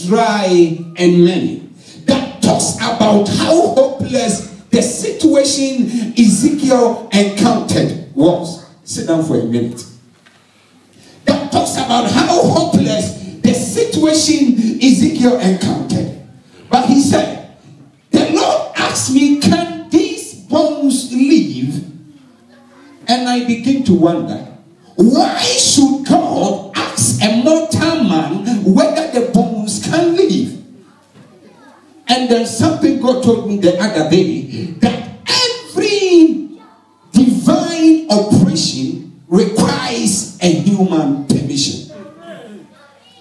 dry and many. That talks about how hopeless the situation Ezekiel encountered was. Sit down for a minute. That talks about how hopeless the situation Ezekiel encountered. But he said, the Lord asked me, can these bones live? And I begin to wonder, why should God ask a mortal man whether the bones can live? And then something God told me the other day, that every divine operation requires a human permission.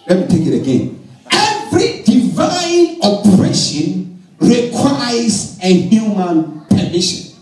Let me take it again. Every divine operation requires a human permission.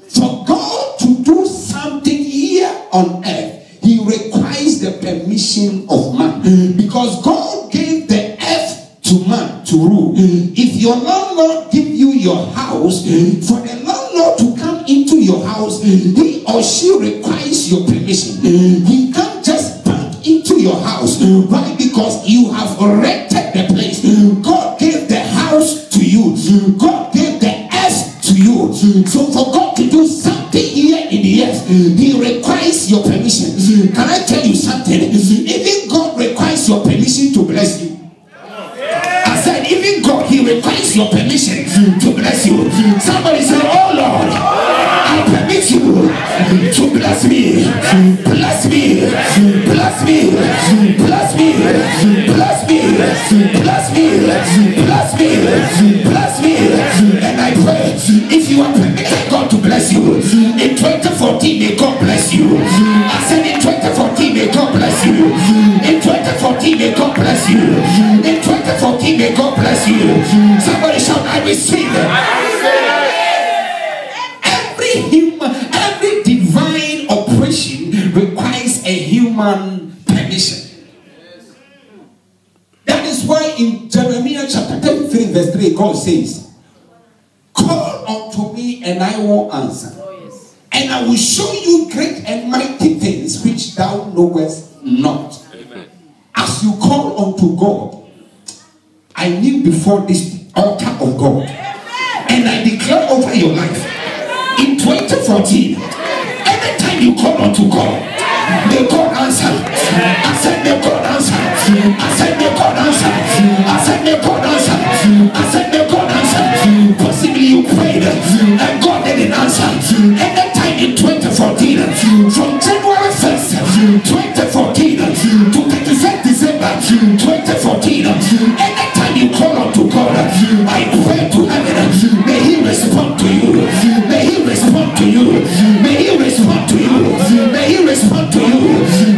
For God to do something here on earth, he requires the permission of man. Because God gave the earth to man to rule. If your landlord give you your house, for the landlord to come into your house, he or she requires your permission. He can't just bank into your house. Why? Because you have rented the place. God gave the house to you. God gave the earth to you. So for God to do something here in the earth, he requires your permission. Can I tell you something? Even God requires your permission to bless you. I said, even God, he requires your permission to bless you. Somebody say, oh Lord, I permit you to bless me. Bless me. Bless me. Bless me. Bless me. Bless me. Bless me. Bless me. And I pray, if you are permitted God to bless you, in 2014, may God bless you. I said, in 2014, may God bless you. In 2014, may God bless you. In 2014, may God bless you. Somebody shout, I receive it. Every divine operation requires a human permission. That is why in Jeremiah chapter 33 verse 3, God says, call unto me and I will answer. And I will show you great and mighty things which thou knowest not. As you call unto God, I kneel before this altar of God, and I declare over your life, in 2014, anytime you call unto God, may God answer. I said, may God answer. I said, may God answer. I said, may God answer. I said, may God answer. Possibly you prayed, and God didn't answer. Anytime in 2014, from January 1st, 2014 to 31st December 2014, anytime you call unto God, I pray to heaven, may he respond to you. May he respond to you. May he respond to you. May he respond to you.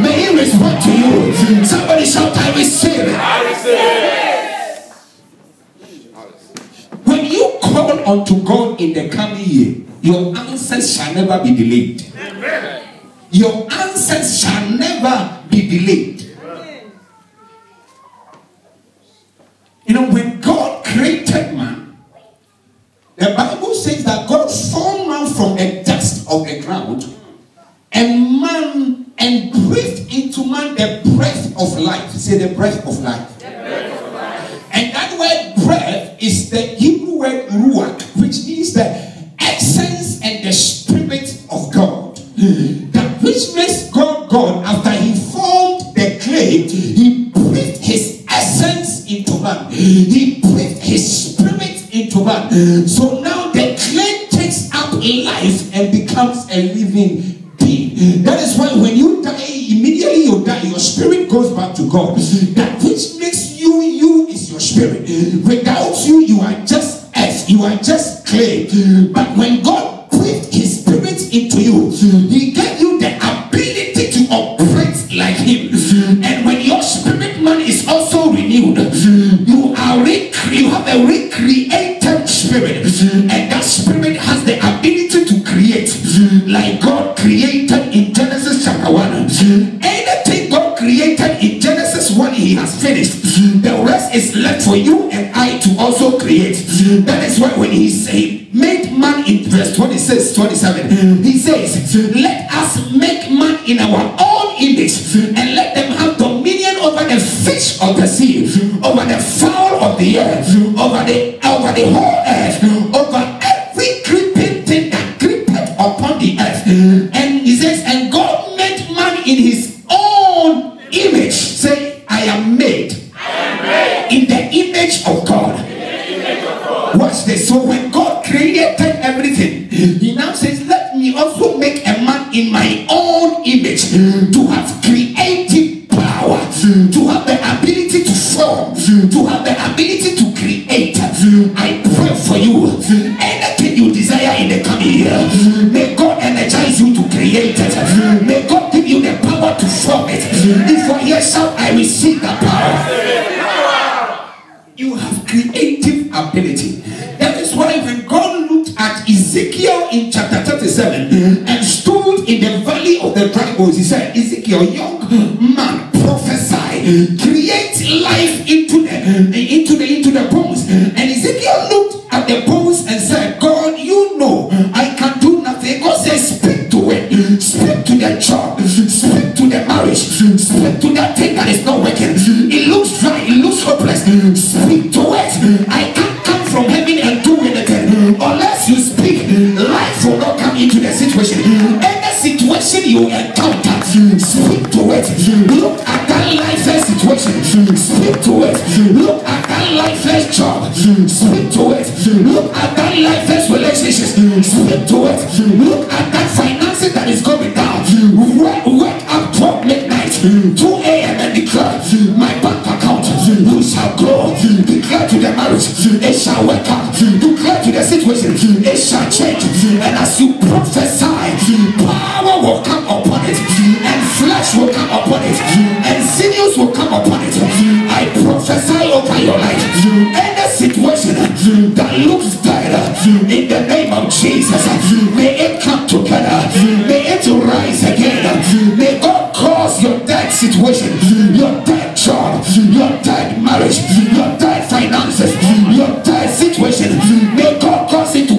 May he respond to you. Somebody shout, I receive it. I receive it. When you call unto God in the coming year, your answers shall never be delayed. Your answers shall never be delayed. You know, when God created man, the Bible says that God formed man from the dust of the ground, and breathed into man the breath of life. Say the breath of life. The breath of life. And that word breath is the Hebrew word ruach, which means the essence and the spirit of God. That which makes God God. After he formed the clay, he breathed his essence into man. He breathed his spirit into man. So now the clay takes up life and becomes a living being. That is why when you die, immediately you die, your spirit goes back to God. That which makes you, you is your spirit. Without you, you are just earth. You are just clay. But when God breathed his spirit into you, he gave you the ability to operate like him. And when your spirit man is also renewed, you have a recreated spirit, and that spirit has the ability to create like God created in Genesis chapter 1. Anything God created in Genesis 1, he has finished. The rest is left for you and I to also create. That is why when he said made man in verse 26, 27, he says, let us make man in our own image, and let them have dominion over over the fish of the sea, over the fowl of the air, over the whole earth, over every creeping thing that creepeth upon the earth. And he says, and God made man in his own image. Say, I am made in the image of God. Watch this. So when God created everything, he now says, let me also make a man in my own image, to have creative power, to have the ability to form, to have the ability to create. I pray for you, anything you desire in the coming year, may God energize you to create it. May God give you the power to form it. If for yourself, I receive the power. You have creative ability. That is why when God looked at Ezekiel in chapter 37 and stood in the valley of the dry bones, he said, Ezekiel, young man, prophesy, create life into the bones. And Ezekiel looked at the bones and said, God, you know I can do nothing. God says, speak to it, speak to the job, speak to the marriage, speak to that thing that is not working. It looks dry, it looks hopeless. Speak to it. I can't come from heaven and do anything unless you speak. Life will not come into the situation. Any situation you encounter, speak to it. Look at that lifeless situation, speak to it. Look at that lifeless job, speak to it. Look at that lifeless relationship, speak to it. Look at that finances that is going down. Wake up 12 midnight, 2 a.m. and declare, my bank account, you shall grow. Declare to the marriage, it shall work out. Declare to the situation, it shall change. And as you prophesy, power will come upon it, and flesh will come upon it, and sinews will come upon it. I prophesy over your life, any situation that looks dead, in the name of Jesus, may it come together, may it rise again. May God cause your dead situation, your dead job, your dead marriage, your dead finances, your dead situation, may God cause it to